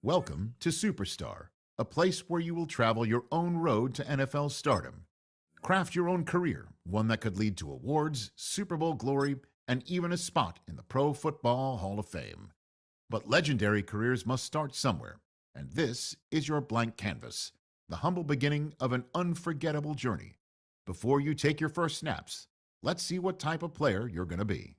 Welcome to Superstar, a place where you will travel your own road to NFL stardom. Craft your own career, one that could lead to awards, Super Bowl glory, and even a spot in the Pro Football Hall of Fame. But legendary careers must start somewhere, and this is your blank canvas, the humble beginning of an unforgettable journey. Before you take your first snaps, let's see what type of player you're going to be.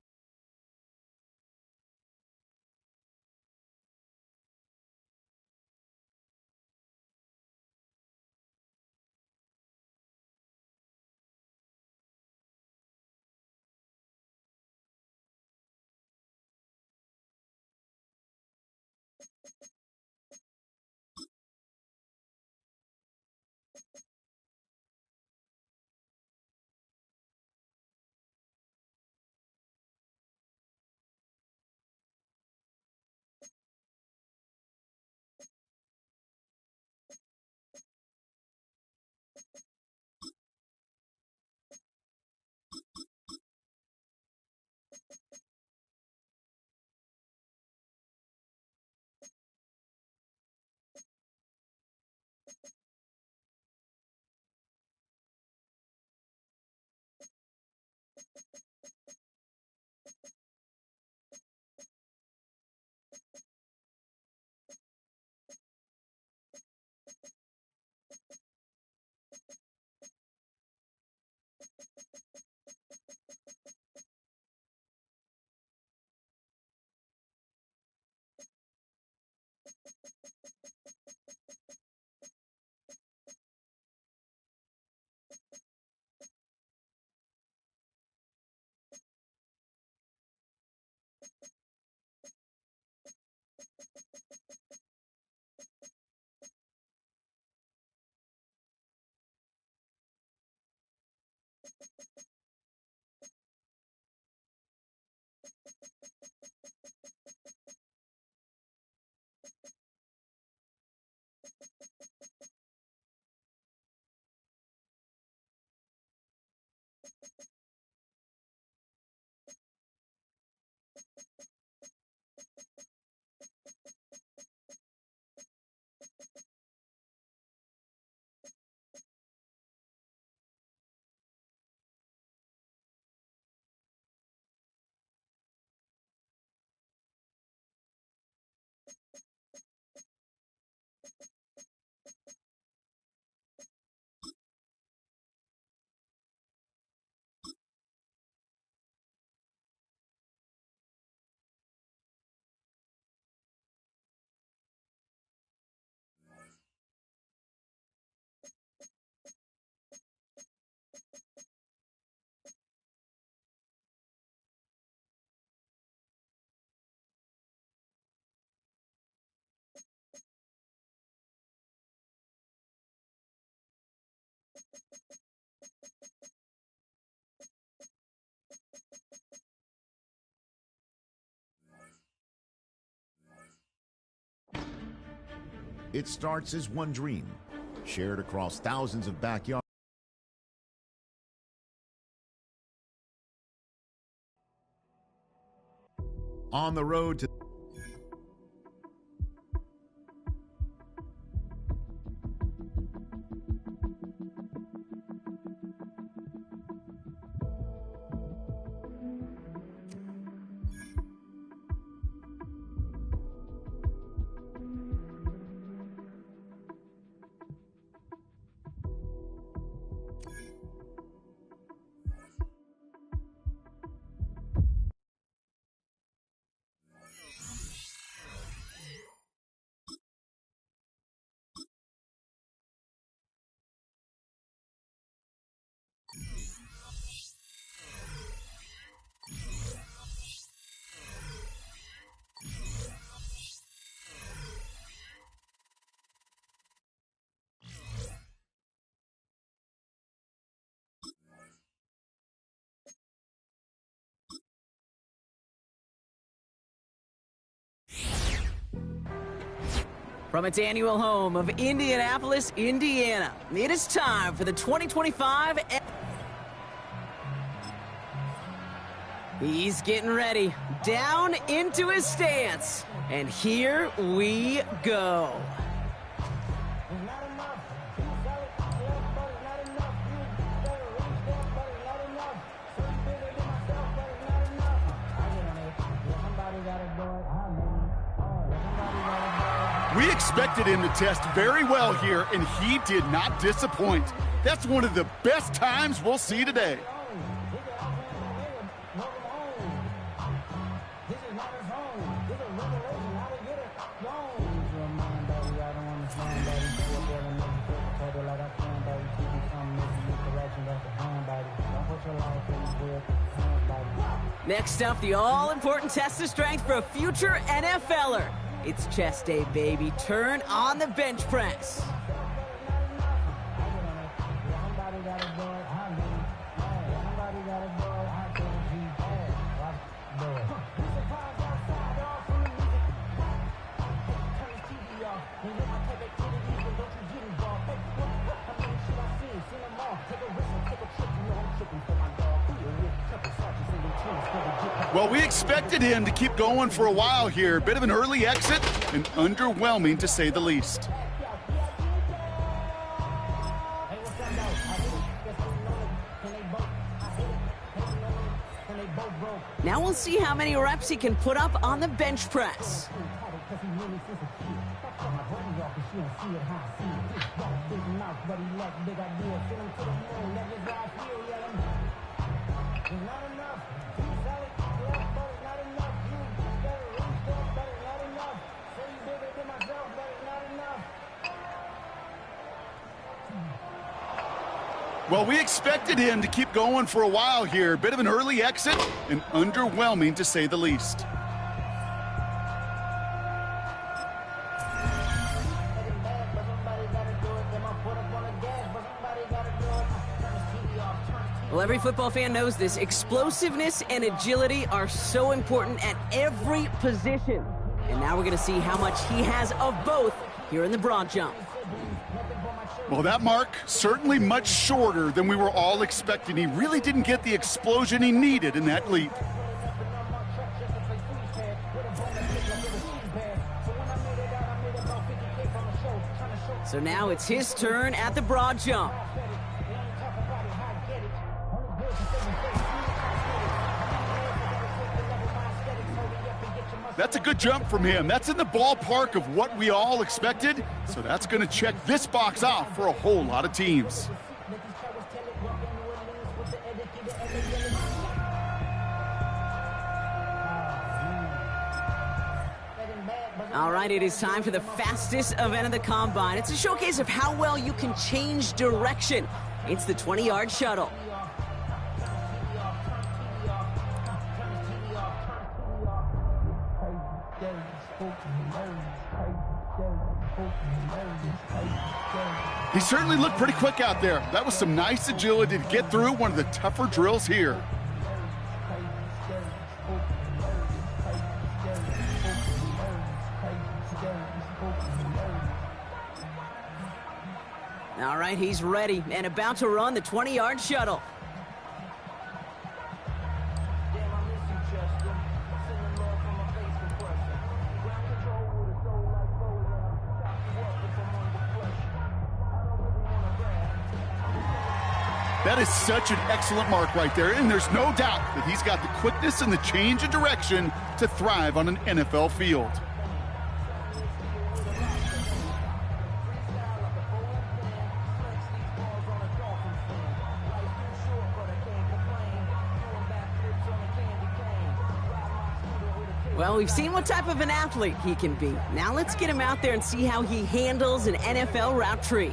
It starts as one dream, shared across thousands of backyards. On the road to From its annual home of Indianapolis, Indiana, it is time for the 2025 He's getting ready, down into his stance, and here we go. We expected him to test very well here, and he did not disappoint. That's one of the best times we'll see today. Next up, the all-important test of strength for a future NFLer. It's chest day, baby. Turn on the bench press. Well, we expected him to keep going for a while here. Bit of an early exit and underwhelming to say the least. Now we'll see how many reps he can put up on the bench press. Well, we expected him to keep going for a while here. Bit of an early exit and underwhelming to say the least. Well, every football fan knows this. Explosiveness and agility are so important at every position. And now we're going to see how much he has of both here in the broad jump. Well, that mark certainly much shorter than we were all expecting. He really didn't get the explosion he needed in that leap. So now it's his turn at the broad jump. That's a good jump from him. That's in the ballpark of what we all expected. So that's going to check this box off for a whole lot of teams. All right, it is time for the fastest event of the Combine. It's a showcase of how well you can change direction. It's the 20-yard shuttle. He certainly looked pretty quick out there. That was some nice agility to get through one of the tougher drills here. All right, he's ready and about to run the 20-yard shuttle. That is such an excellent mark right there, and there's no doubt that he's got the quickness and the change of direction to thrive on an NFL field. Well, we've seen what type of an athlete he can be. Now let's get him out there and see how he handles an NFL route tree.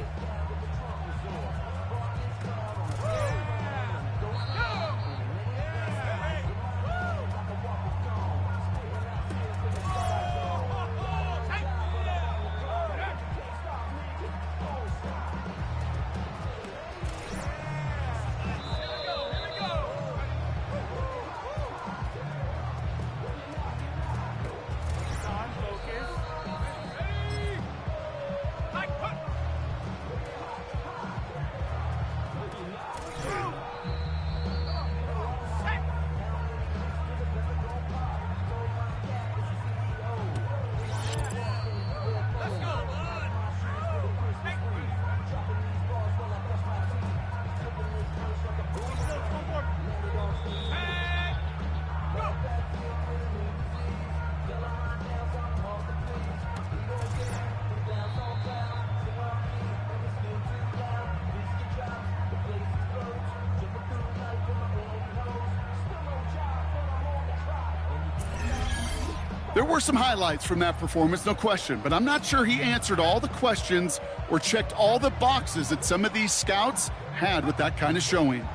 There were some highlights from that performance, no question, but I'm not sure he answered all the questions or checked all the boxes that some of these scouts had with that kind of showing.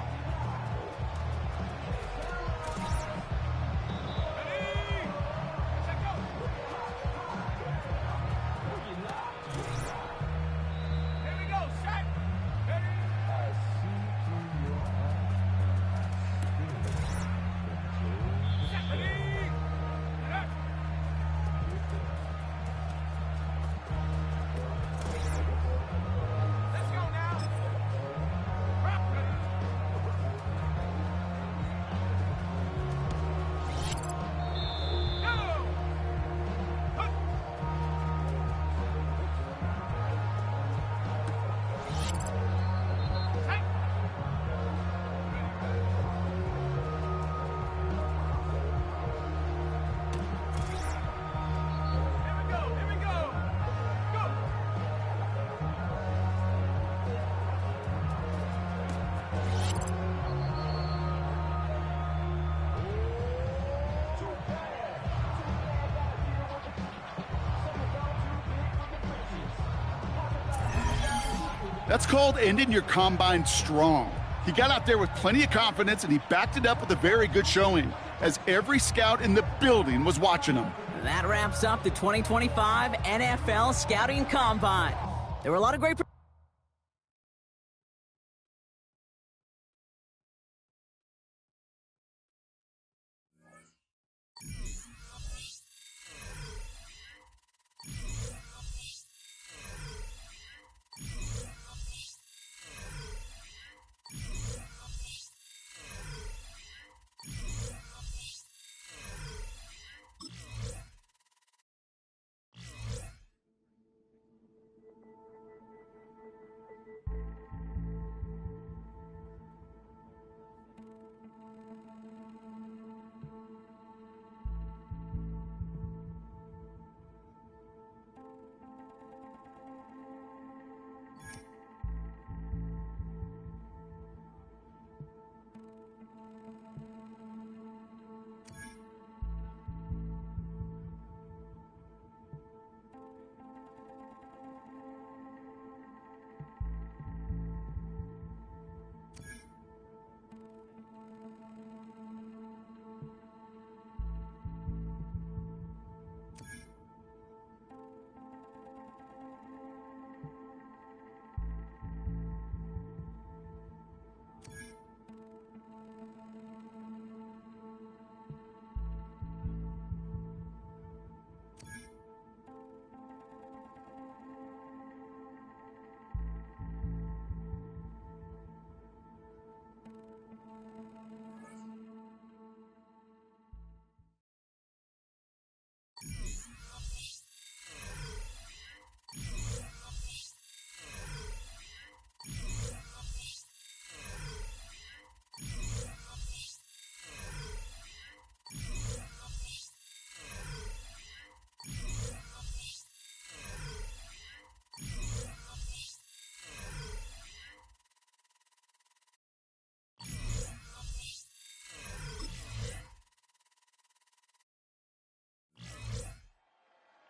That's called ending your combine strong. He got out there with plenty of confidence, and he backed it up with a very good showing, as every scout in the building was watching him. That wraps up the 2025 NFL Scouting Combine. There were a lot of great...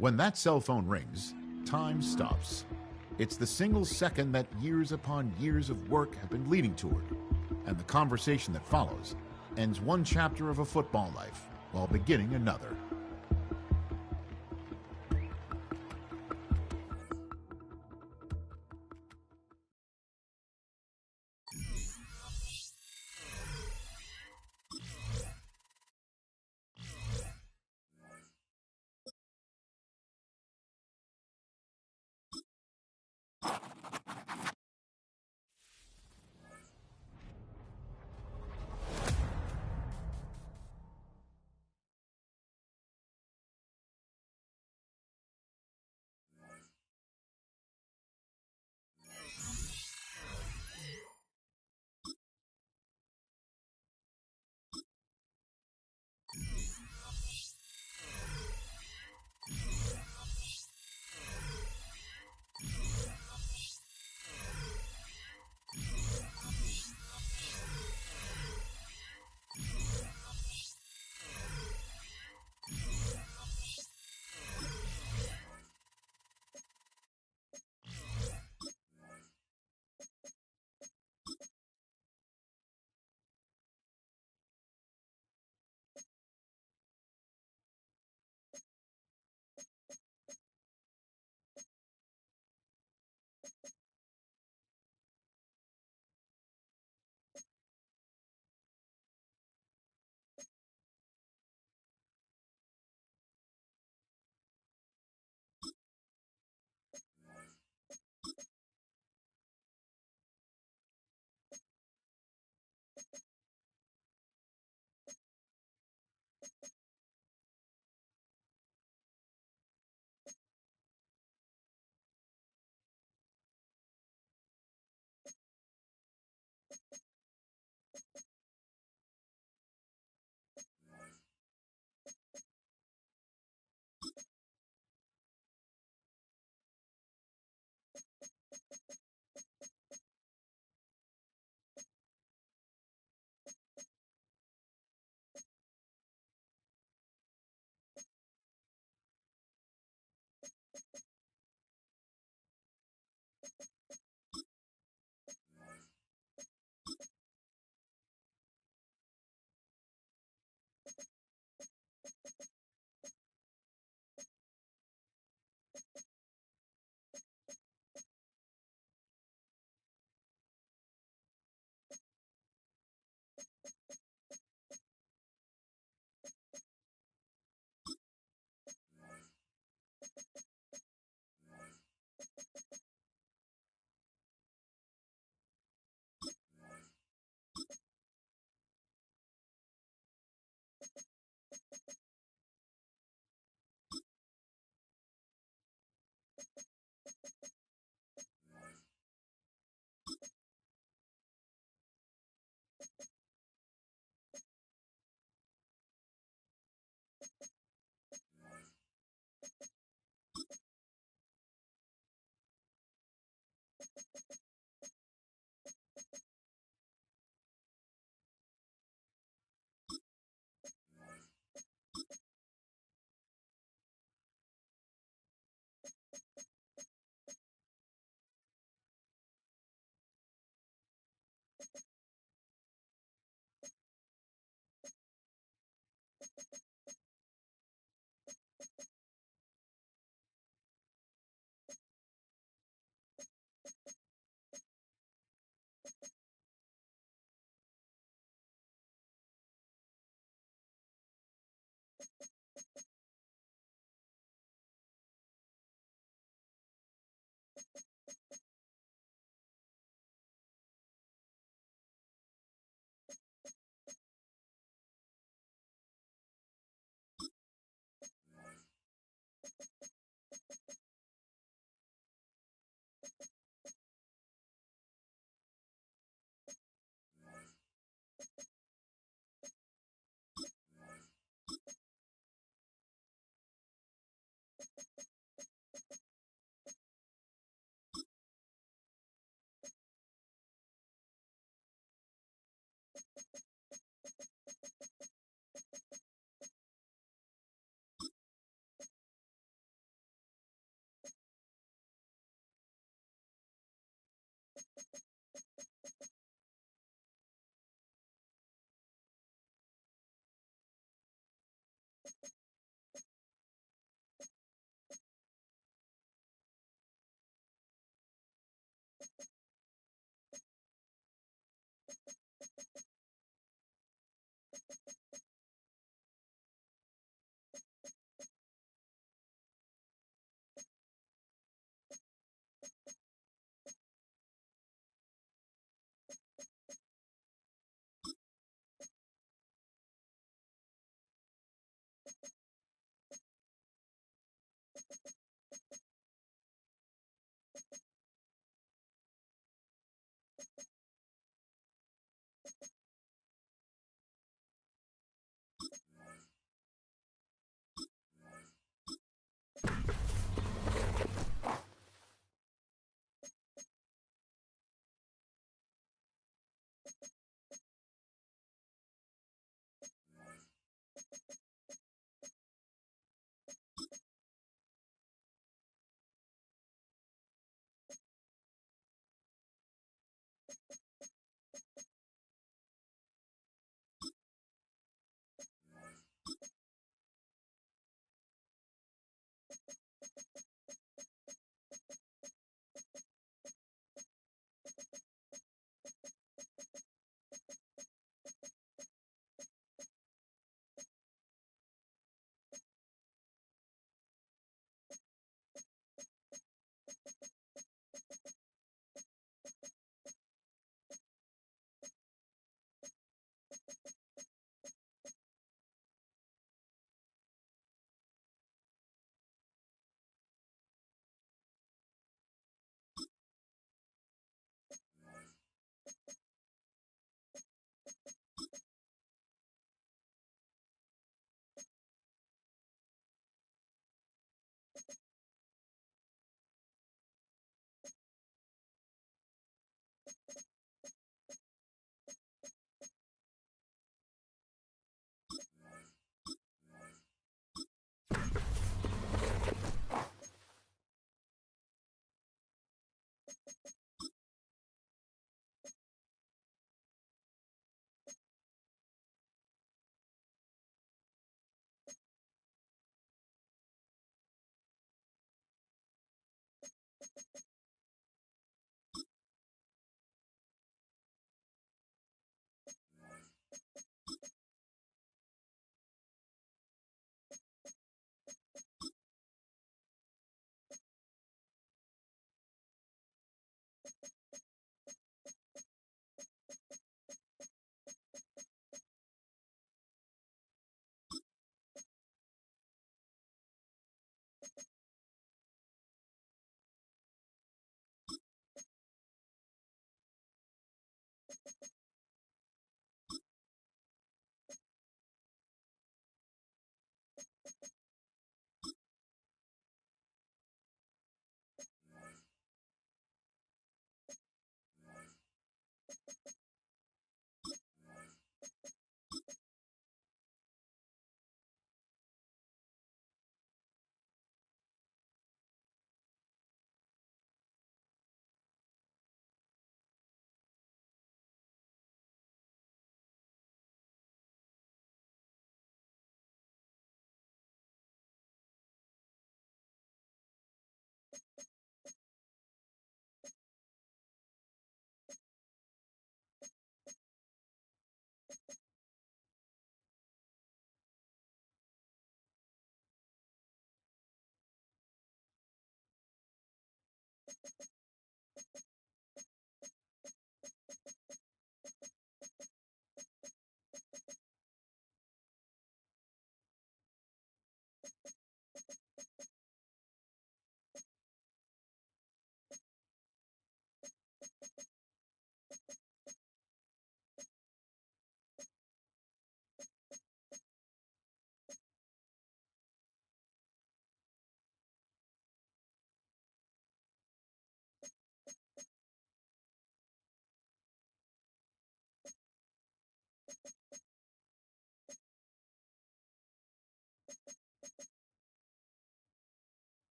When that cell phone rings, time stops. It's the single second that years upon years of work have been leading toward, and the conversation that follows ends one chapter of a football life while beginning another.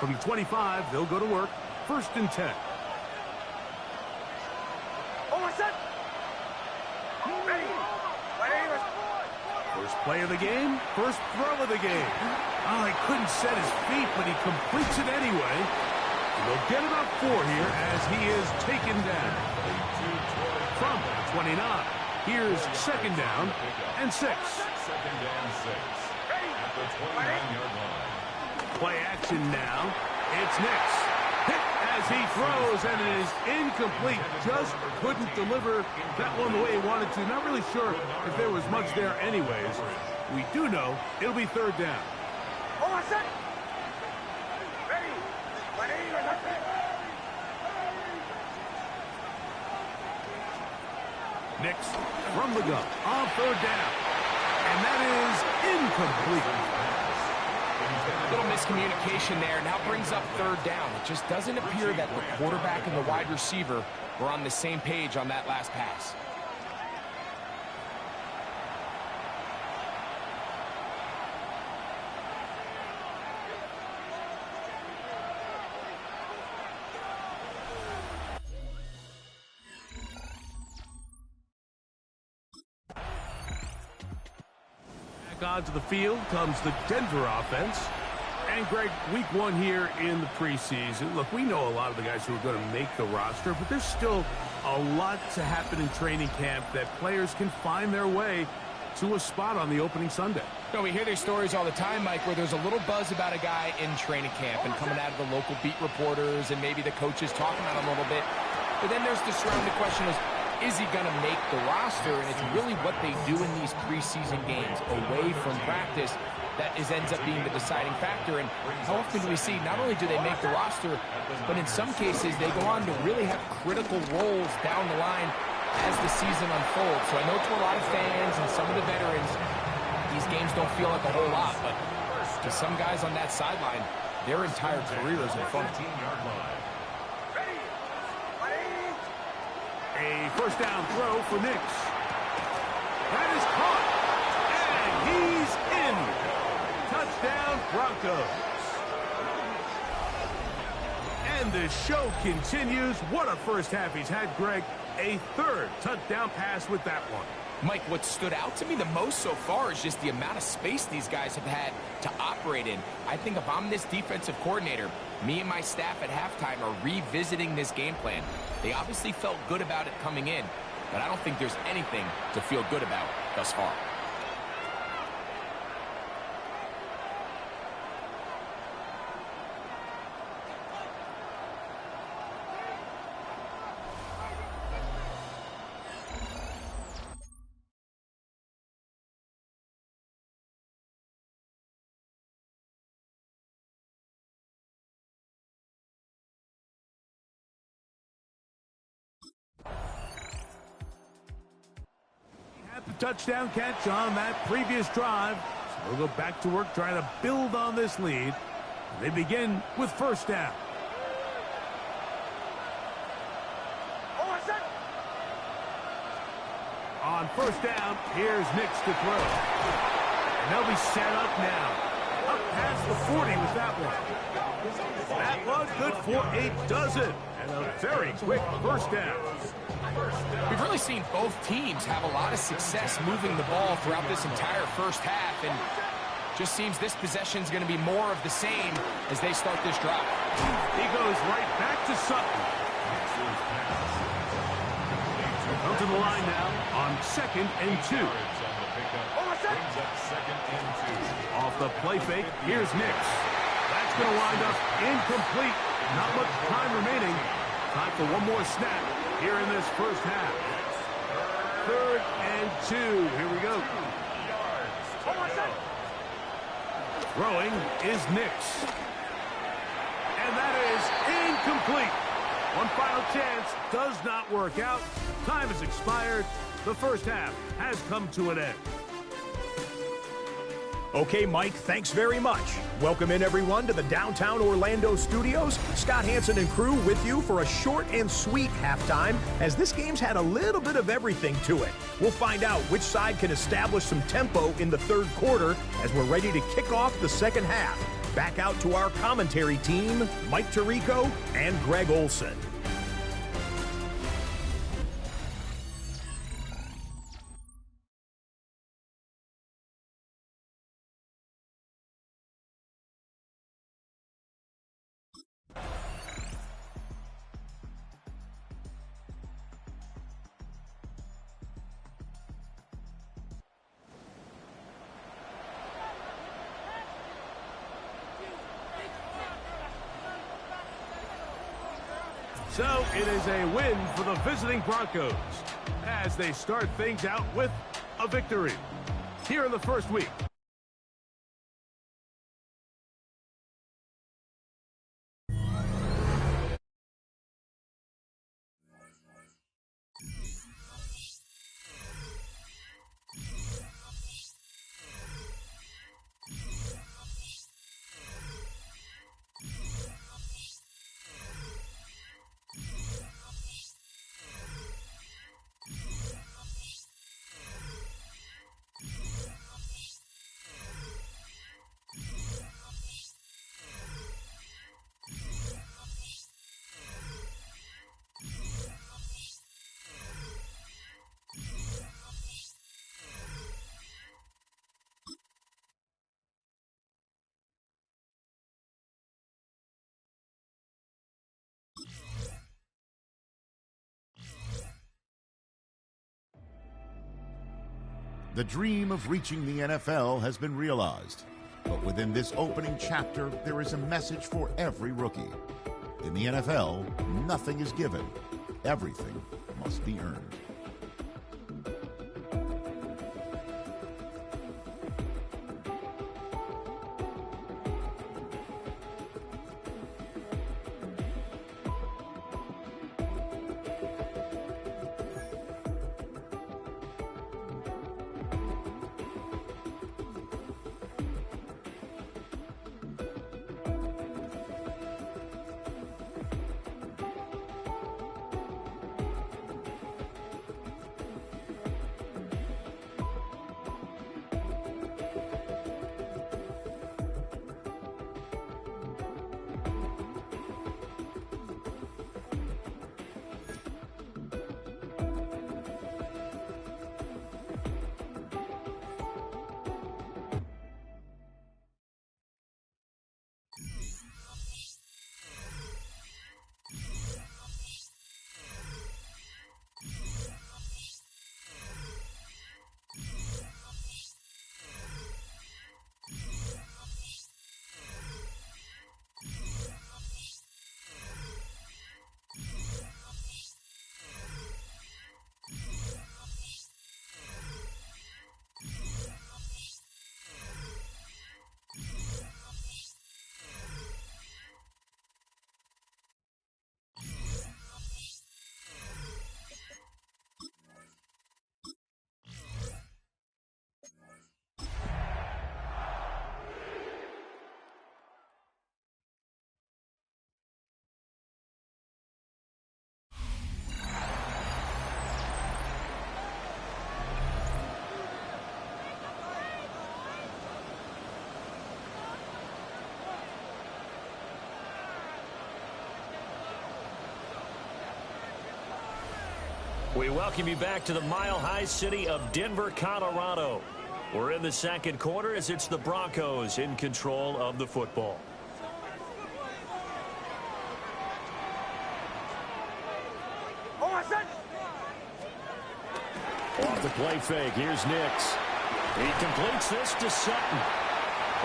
From the 25, they'll go to work. 1st and 10. First play of the game, first throw of the game. Oh, he couldn't set his feet, but he completes it anyway. And they'll get about 4 here as he is taken down. From 29, here's 2nd down and 6. Play action now. It's Nix. Hit as he throws, and it is incomplete. Just couldn't deliver that one the way he wanted to. Not really sure if there was much there anyways. We do know it'll be 3rd down. Nix from the gun on 3rd down. And that is incomplete. Little miscommunication there. Now brings up 3rd down. It just doesn't appear that the quarterback and the wide receiver were on the same page on that last pass. Back onto the field comes the Denver offense. And, Greg, week 1 here in the preseason. Look, we know a lot of the guys who are going to make the roster, but there's still a lot to happen in training camp that players can find their way to a spot on the opening Sunday. No, we hear these stories all the time, Mike, where there's a little buzz about a guy in training camp and coming out of the local beat reporters and maybe the coaches talking about him a little bit. But then there's the surrounding question is he going to make the roster? And it's really what they do in these preseason games away from practice that ends up being the deciding factor. And how often do we see not only do they make the roster, but in some cases they go on to really have critical roles down the line as the season unfolds. So I know to a lot of fans and some of the veterans, these games don't feel like a whole lot, but to some guys on that sideline, their entire career is in front of them. A 1st down throw for Nix. That is caught, and he's in. Touchdown, Broncos. And the show continues. What a first half he's had, Greg. A 3rd touchdown pass with that one. Mike, what stood out to me the most so far is just the amount of space these guys have had to operate in. I think if I'm this defensive coordinator, me and my staff at halftime are revisiting this game plan. They obviously felt good about it coming in, but I don't think there's anything to feel good about thus far. Touchdown catch on that previous drive. So they'll go back to work trying to build on this lead. They begin with 1st down. On 1st down, here's Nix to throw. And they'll be set up now. Up past the 40 with that one. That one good for a dozen. And a very quick 1st down. We've really seen both teams have a lot of success moving the ball throughout this entire first half, and just seems this possession is going to be more of the same as they start this drive. He goes right back to Sutton. Come to the line now on 2nd and 2. Off the play fake, here's Nix. That's going to wind up incomplete. Not much time remaining. Time for one more snap here in this first half. 3rd and 2. Here we go. Throwing is Nix. And that is incomplete. One final chance does not work out. Time has expired. The first half has come to an end. Okay, Mike, thanks very much. Welcome in, everyone, to the downtown Orlando studios. Scott Hansen and crew with you for a short and sweet halftime, as this game's had a little bit of everything to it. We'll find out which side can establish some tempo in the 3rd quarter as we're ready to kick off the 2nd half. back out to our commentary team, Mike Tirico and Greg Olson. So it is a win for the visiting Broncos as they start things out with a victory here in the first week. The dream of reaching the NFL has been realized. But within this opening chapter, there is a message for every rookie. In the NFL, nothing is given. Everything must be earned. We welcome you back to the mile-high city of Denver, Colorado. We're in the second quarter as it's the Broncos in control of the football. Off the play fake, here's Nix. He completes this to Sutton.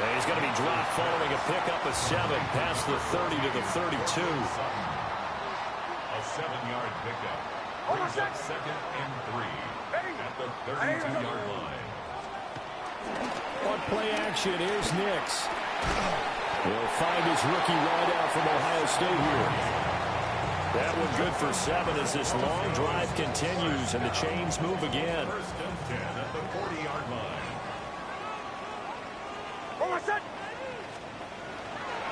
And he's going to be dropped following a pickup of 7 past the 30 to the 32. A 7-yard pickup. Brings up 2nd and 3 at the 32-yard line. On play action, here's Nix. He'll find his rookie wideout from Ohio State here. That one good for 7 as this long drive continues and the chains move again. 1st and 10 at the 40-yard line.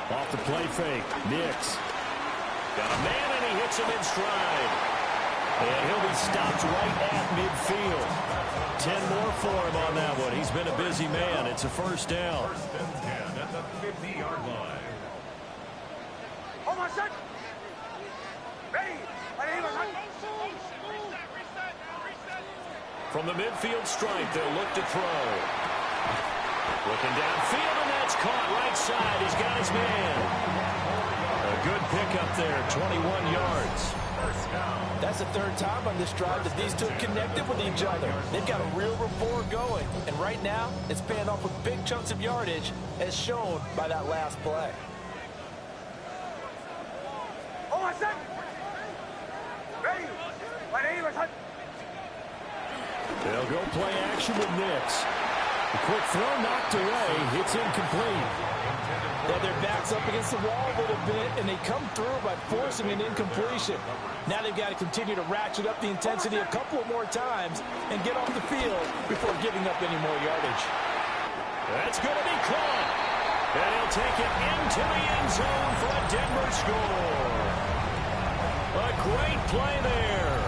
Off the play fake, Nix. Got a man and he hits him in stride. And he'll be stopped right at midfield. 10 more for him on that one. He's been a busy man. It's a first down. 1st and 10 at the 50-yard line. From the midfield stripe, they'll look to throw. Looking downfield, and that's caught right side. He's got his man. A good pickup there, 21 yards. That's the third time on this drive that these two have connected with each other. They've got a real rapport going. And right now, it's paying off with big chunks of yardage, as shown by that last play. They'll go play action with Nix. A quick throw knocked away. It's incomplete. Yeah, their back's up against the wall a little bit, and they come through by forcing an incompletion. Now they've got to continue to ratchet up the intensity a couple more times and get off the field before giving up any more yardage. That's going to be caught. And he'll take it into the end zone for a Denver score. A great play there.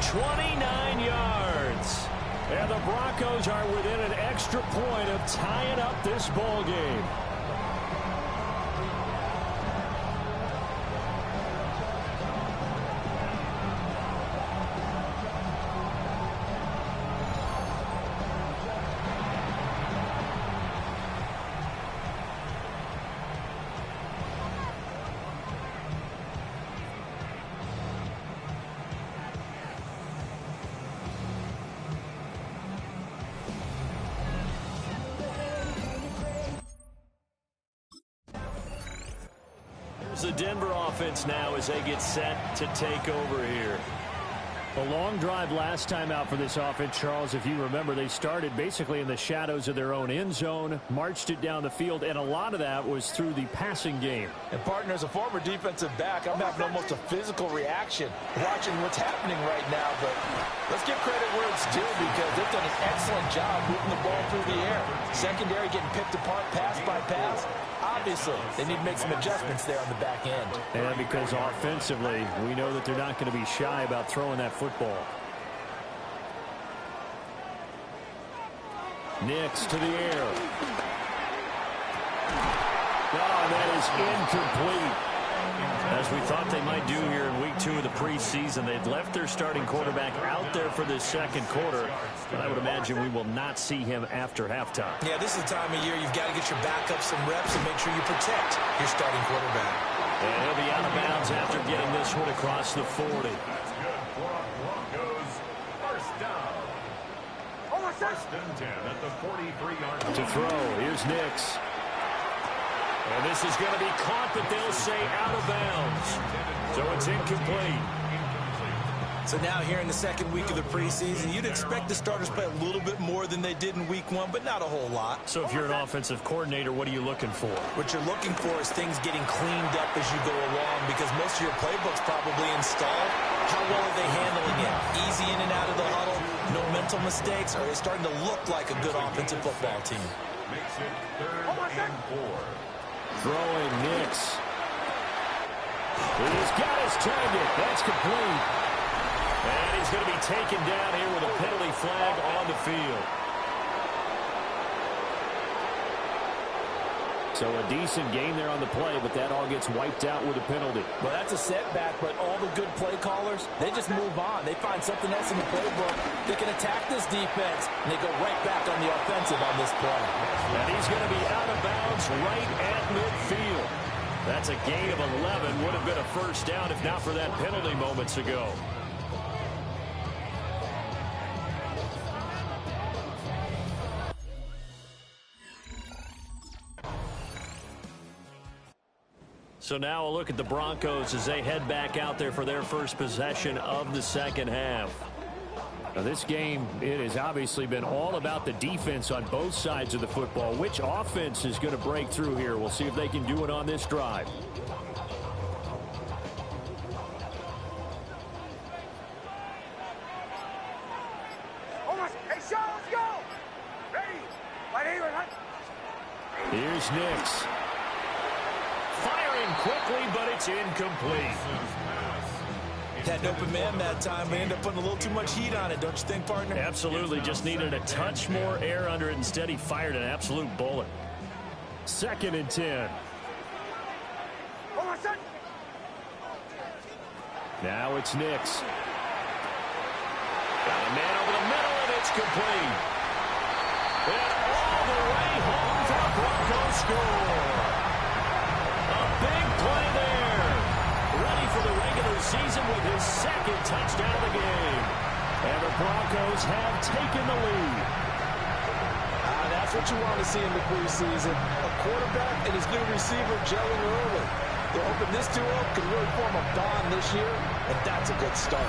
29 yards. And the Broncos are within an extra point of tying up this ball game. The Denver offense now as they get set to take over here. A long drive last time out for this offense, Charles. If you remember, they started basically in the shadows of their own end zone, marched it down the field, and a lot of that was through the passing game. And, partner, as a former defensive back, I'm having almost a physical reaction watching what's happening right now. But let's give credit where it's due, because they've done an excellent job moving the ball through the air. Secondary getting picked apart pass by pass. Obviously, they need to make some adjustments there on the back end. And because offensively, we know that they're not going to be shy about throwing that football. Nix to the air. Oh, that is incomplete. As we thought they might do here in week 2 of the preseason, they'd left their starting quarterback out there for this second quarter. But I would imagine we will not see him after halftime. Yeah, this is the time of year you've got to get your backup some reps and make sure you protect your starting quarterback. And he'll be out of bounds after getting this one across the 40. First and 10 at the 43-yard line. To throw, here's Nix. And this is going to be caught, but they'll say out of bounds. So it's incomplete. So now here in the second week of the preseason, you'd expect the starters play a little bit more than they did in week 1, but not a whole lot. So if you're an offensive coordinator, what are you looking for? What you're looking for is things getting cleaned up as you go along, because most of your playbook's probably installed. How well are they handling it? Easy in and out of the huddle, no mental mistakes, or are they starting to look like a good offensive football team? Makes it 3rd and 4. Throwing Nix. He's got his target. That's complete. And he's going to be taken down here with a penalty flag on the field. So a decent gain there on the play, but that all gets wiped out with a penalty. Well, that's a setback, but all the good play callers, they just move on. They find something else in the playbook. They can attack this defense, and they go right back on the offensive on this play. And he's going to be out of bounds right at midfield. That's a gain of 11. Would have been a first down if not for that penalty moments ago. So now a look at the Broncos as they head back out there for their first possession of the second half. Now this game, it has obviously been all about the defense on both sides of the football. Which offense is going to break through here? We'll see if they can do it on this drive. Here's Nix. Firing quickly, but it's incomplete. Had an open man that time, but ended up putting a little too much heat on it, don't you think, partner? Absolutely. Just needed a touch more air under it. Instead, he fired an absolute bullet. 2nd and 10. Now it's Nix. Got a man over the middle, and it's complete. And all the way home for the Broncos score. A big play there. Ready for the regular season with his 2nd touchdown of the game. And the Broncos have taken the lead. That's what you want to see in the preseason. A quarterback and his new receiver gelling early. They're hoping this duo can really form a bond this year, and that's a good start.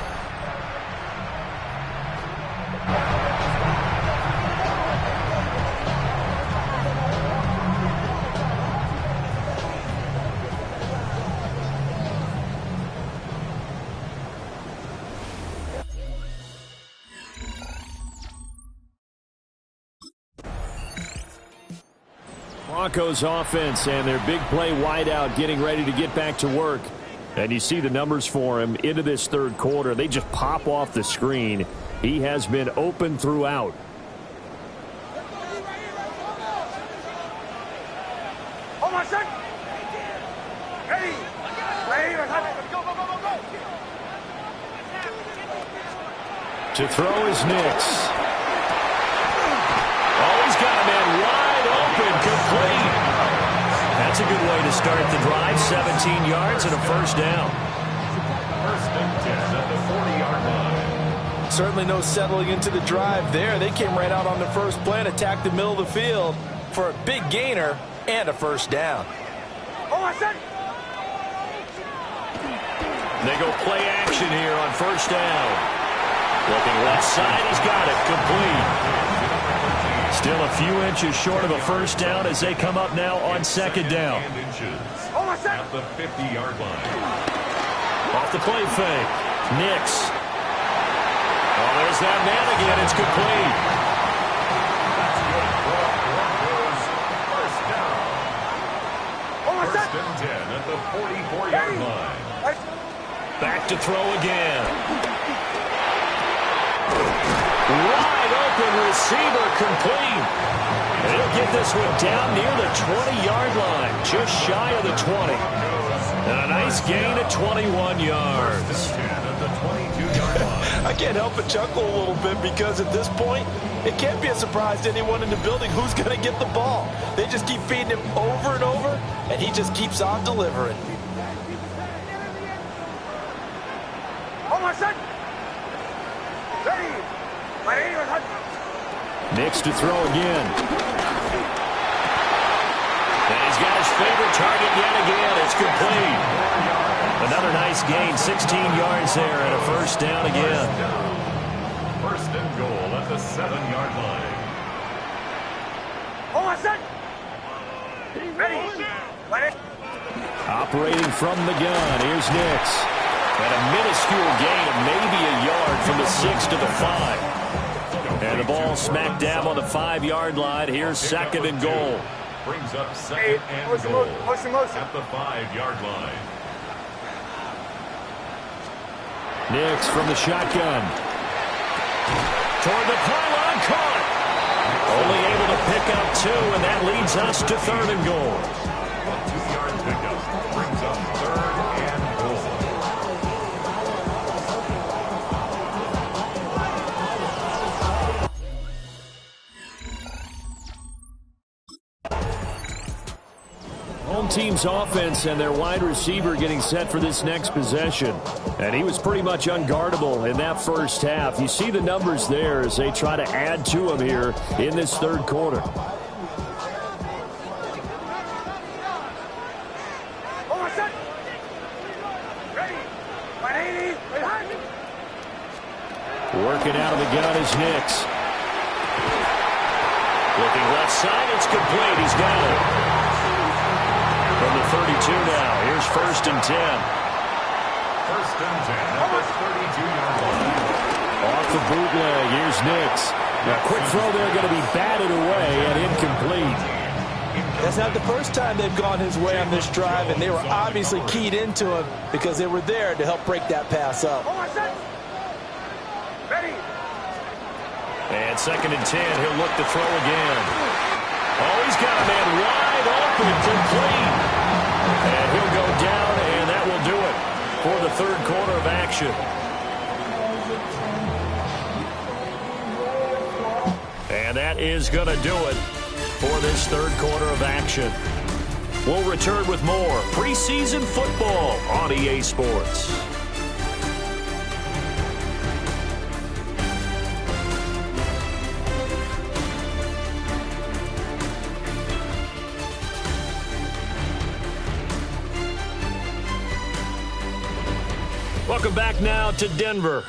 Broncos offense and their big play wideout getting ready to get back to work. And you see the numbers for him into this 3rd quarter. They just pop off the screen. He has been open throughout. To throw is Nix. Oh, he's got a man wide open, complete. That's a good way to start the drive. 17 yards and a 1st down. 1st and 10 at the 40-yard line. Certainly no settling into the drive there. They came right out on the first play and attacked the middle of the field for a big gainer and a 1st down. They go play action here on 1st down. Looking left side, he's got it, complete. Still a few inches short of a 1st down as they come up now on 2nd down. At the 50-yard line. Off the play fake. Nix. Oh, there's that man again. It's complete. That's good for Broncos. 1st down. 1st and 10 at the 44-yard line. Back to throw again. Wide open receiver, complete. And he'll get this one down near the 20-yard line, just shy of the 20. And a nice gain of 21 yards. I can't help but chuckle a little bit because at this point, it can't be a surprise to anyone in the building who's going to get the ball. They just keep feeding him over and over, and he just keeps on delivering. Nix to throw again. And he's got his favorite target yet again. It's complete. Another nice gain, 16 yards there, and a 1st down again. 1st and goal at the 7-yard line. Operating from the gun, here's Nix. And a minuscule gain of maybe a yard from the 6 to the 5. And the ball smack dab on the 5-yard line. Here's 2nd and goal. Brings up 2nd and goal at the 5-yard line. Nix from the shotgun. Toward the pylon, caught. Only able to pick up 2, and that leads us to 3rd and goal. A 2-yard pickup brings up 3rd and goal. Home team's offense and their wide receiver getting set for this next possession. And he was pretty much unguardable in that 1st half. You see the numbers there as they try to add to him here in this 3rd quarter. Working out of the gun is Nix. Looking left side, it's complete. He's got it. From the 32 now, here's 1st and 10. 1st and 10 at the 32-yard line. Off the bootleg, here's Nix. A quick throw there going to be batted away and incomplete. That's not the first time they've gone his way on this drive, and they were obviously keyed into him because they were there to help break that pass up. And 2nd and 10, he'll look to throw again. Oh, he's got a man wide open, complete. And he'll go down, and that will do it for the third quarter of action. And that is going to do it for this third quarter of action. We'll return with more preseason football on EA Sports. Welcome back now to Denver.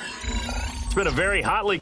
It's been a very hotly...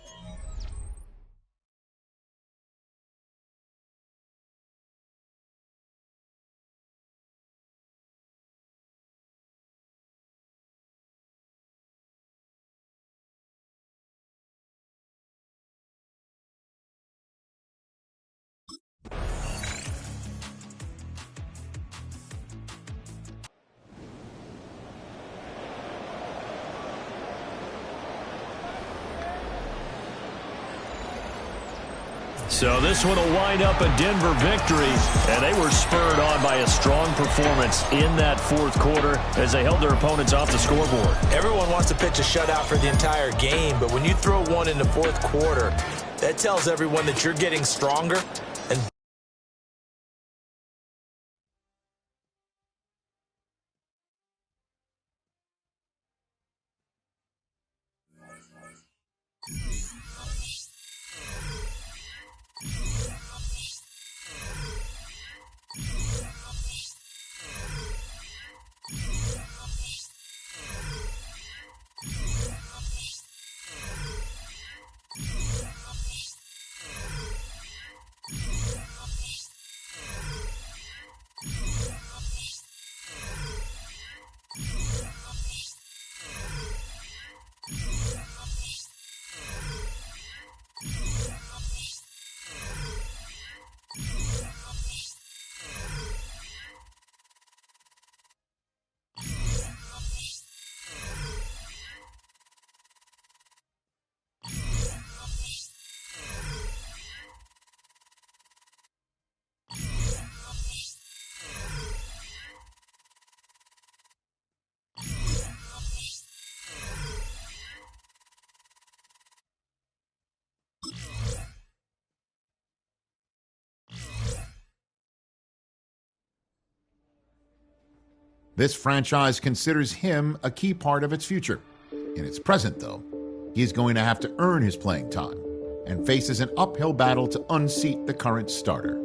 So this one will wind up a Denver victory, and they were spurred on by a strong performance in that fourth quarter as they held their opponents off the scoreboard. Everyone wants to pitch a shutout for the entire game, but when you throw one in the fourth quarter, that tells everyone that you're getting stronger. And This franchise considers him a key part of its future. In its present, though, he's going to have to earn his playing time and faces an uphill battle to unseat the current starter.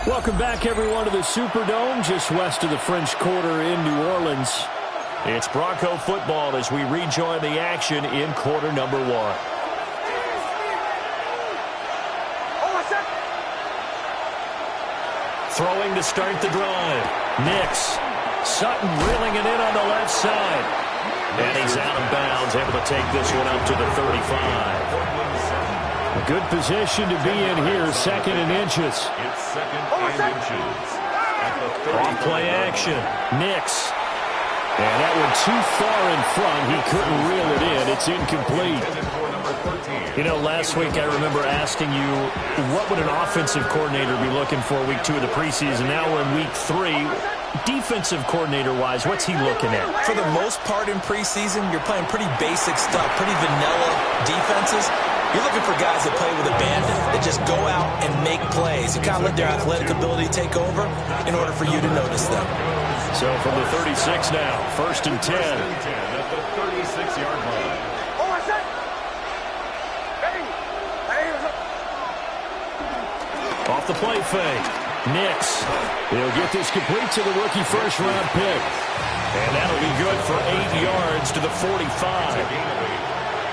Welcome back, everyone, to the Superdome, just west of the French Quarter in New Orleans. It's Bronco football as we rejoin the action in quarter number one. Throwing to start the drive. Nix Sutton reeling it in on the left side. And he's out of bounds, able to take this one up to the 35. A good position to be in here, second and inches. It's second and inches. Off play action. Nix. And that one too far in front. He couldn't reel it in. It's incomplete. You know, last week I remember asking you, what would an offensive coordinator be looking for week 2 of the preseason? Now we're in week 3. Defensive coordinator-wise, what's he looking at? For the most part in preseason, you're playing pretty basic stuff, pretty vanilla defenses. You're looking for guys that play with abandon, that just go out and make plays. You kind of let their athletic ability take over in order for you to notice them. So from the 36 now, 1st and 10. At the 36-yard line. Off the play fake. Nix. He'll get this complete to the rookie first-round pick. And that'll be good for 8 yards to the 45.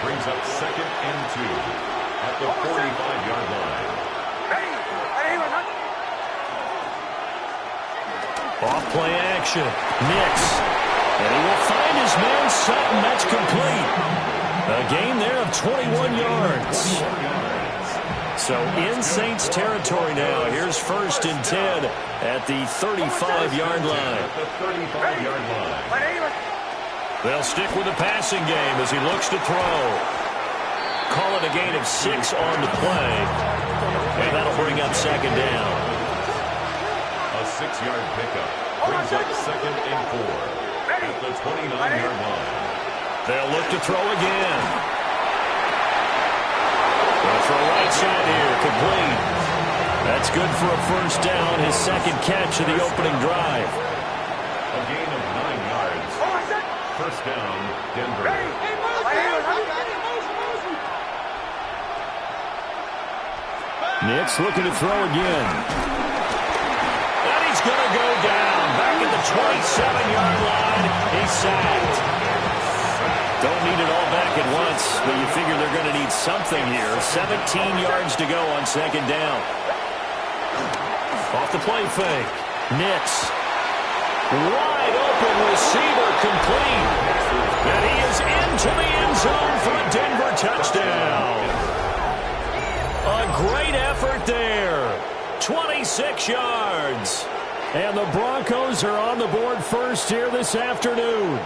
Brings up second and 2 at the 45-yard line. Off play action. Nix. And he will find his man Sutton. That's complete. A gain there of 21 yards. So in Saints territory now. Here's 1st and 10 at the 35-yard line. At the 35-yard line. They'll stick with the passing game as he looks to throw. Call it a gain of 6 on the play. And that'll bring up 2nd down. A 6-yard pickup brings up 2nd and 4 at the 29-yard line. They'll look to throw again. Going to throw right side here, complete. That's good for a 1st down, his 2nd catch of the opening drive. A gain of 9 yards. 1st down, Denver. Nix looking to throw again. And he's going to go down. Back at the 27-yard line. He's sacked. Don't need it all back at once, but you figure they're going to need something here. 17 yards to go on 2nd down. Off the play fake. Nix. Wide open receiver complete. And he is into the end zone for a Denver touchdown. A great effort there. 26 yards. And the Broncos are on the board first here this afternoon.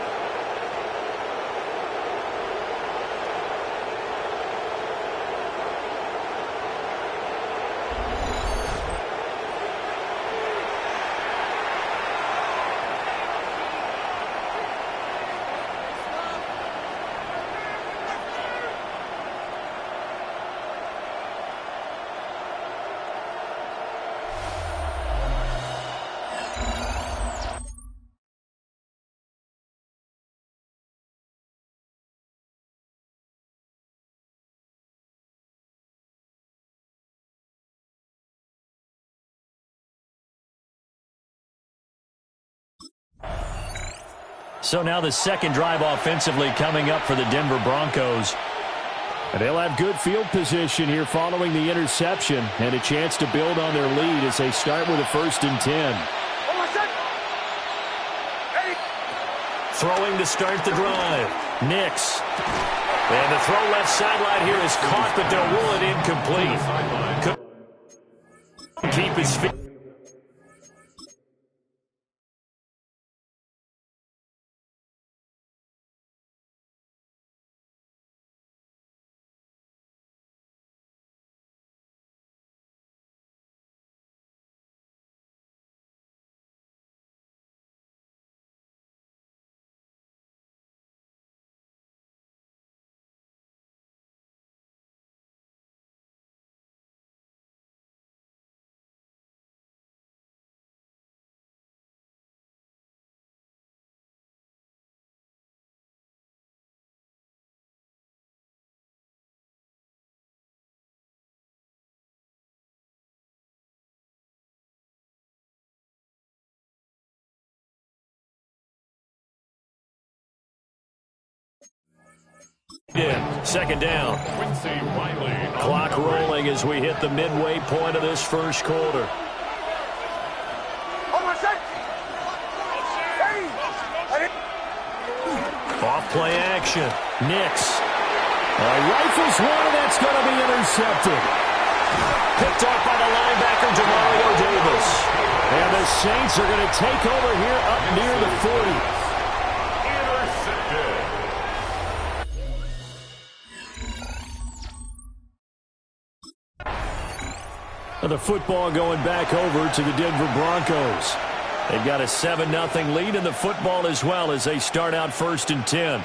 So now the 2nd drive offensively coming up for the Denver Broncos. And they'll have good field position here following the interception and a chance to build on their lead as they start with a 1st and 10. Throwing to start the drive. Nix. And the throw left sideline here is caught, but they'll rule it incomplete. Couldn't keep his feet. Yeah, 2nd down. Clock rolling as we hit the midway point of this 1st quarter. Off play action. Nix. Rifles one, and that's going to be intercepted. Picked off by the linebacker, Demario Davis. And the Saints are going to take over here up near the 40. Intercepted. The football going back over to the Denver Broncos. They've got a 7-0 lead in the football as well as they start out 1st and 10.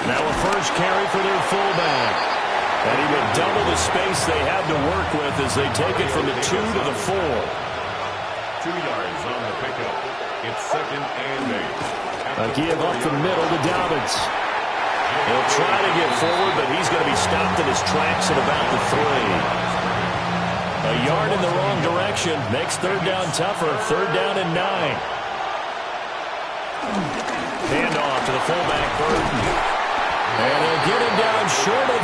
Now a first carry for their fullback. And he will double the space they have to work with as they take it from the 2 to the 4. 2 yards on the pickup. It's 2nd and 8. A give up the middle to Dobbins. He'll try to get forward, but he's going to be stopped in his tracks at about the 3. A yard in the wrong direction makes 3rd down tougher. 3rd down and 9. Handoff to the fullback, Burton. And they'll get him down short of...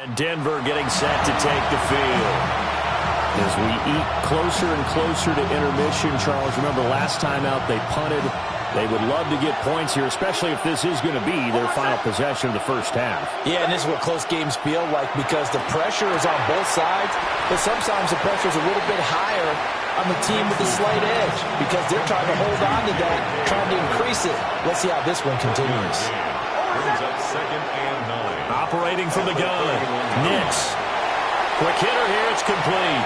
And Denver getting set to take the field. As we eat closer and closer to intermission, Charles, remember last time out they punted. They would love to get points here, especially if this is going to be their final possession of the first half. Yeah, and this is what close games feel like because the pressure is on both sides, but sometimes the pressure is a little bit higher on the team with the slight edge because they're trying to hold on to that, trying to increase it. Let's see how this one continues. Brings up 2nd and 9. Operating from the gun, Nix. Quick hitter here, it's complete.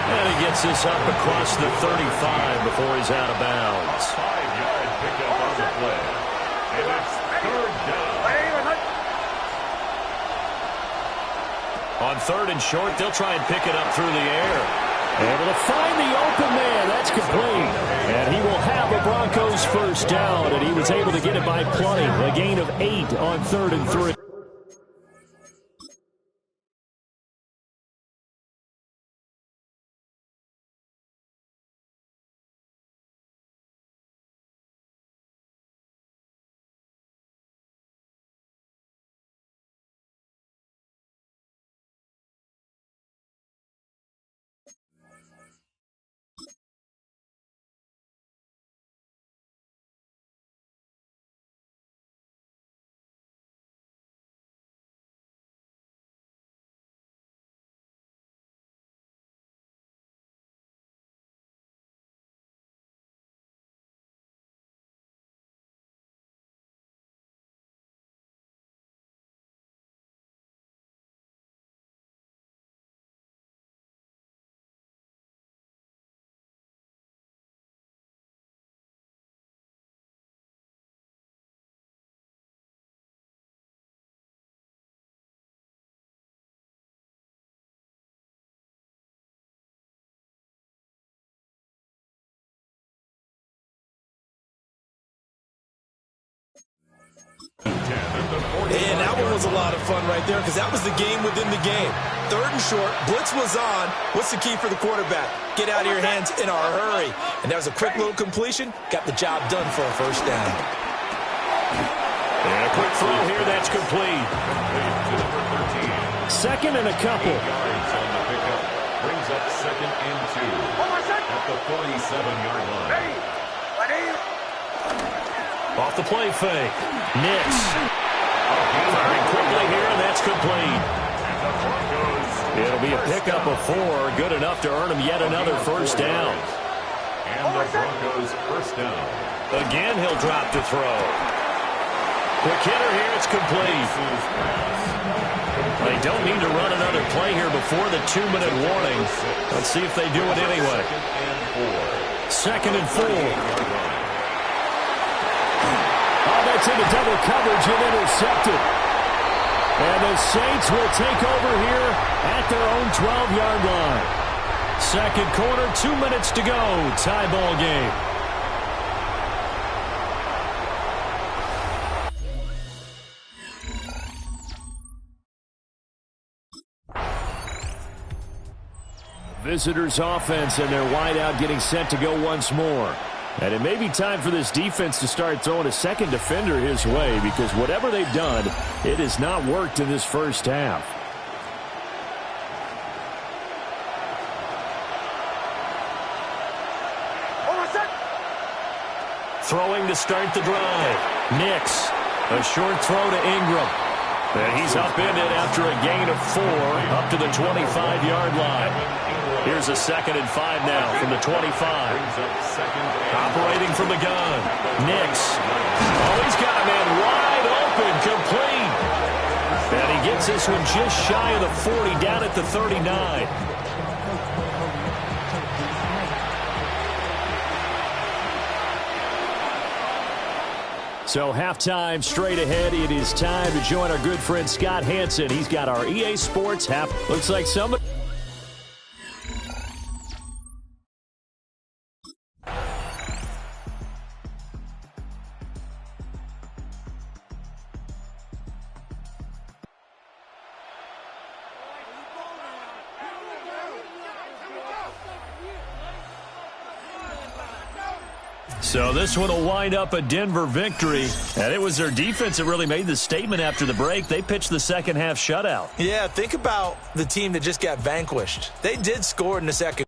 And he gets this up across the 35 before he's out of bounds. 5-yard pickup on the play. And it's 3rd down. On 3rd and short, they'll try and pick it up through the air. Able to find the open man. That's complete. And he will have a Broncos first down, and he was able to get it by plenty. A gain of 8 on 3rd and 3. And that one was a lot of fun right there because that was the game within the game. 3rd and short, blitz was on. What's the key for the quarterback? Get out of your hands in a hurry. And that was a quick little completion. Got the job done for a first down. And a quick throw here, that's complete. 2nd and a couple. 8 yards on the pickup. Brings up 2nd and 2. At the 47-yard line. Off the play fake. Nix. Firing quickly here, and that's complete. It'll be a pickup of 4. Good enough to earn him yet another first down. And the Broncos first down. Again, he'll drop to throw. Quick hitter here, it's complete. They don't need to run another play here before the 2-minute warning. Let's see if they do it anyway. 2nd and 4. That's into double coverage and intercepted. And the Saints will take over here at their own 12-yard line. 2nd quarter, 2 minutes to go. Tie ball game. Visitors offense and their wideout getting set to go once more. And it may be time for this defense to start throwing a second defender his way, because whatever they've done, it has not worked in this first half. Throwing to start the drive. Nix, a short throw to Ingram. And he's upended after a gain of 4 up to the 25-yard line. Here's a 2nd and 5 now from the 25. Operating from the gun. Nix. Oh, he's got a man wide open, complete. And he gets this one just shy of the 40, down at the 39. So halftime straight ahead. It is time to join our good friend Scott Hanson. He's got our EA Sports half. Looks like somebody... So this one will wind up a Denver victory. And it was their defense that really made the statement after the break. They pitched the second half shutout. Yeah, think about the team that just got vanquished. They did score in the second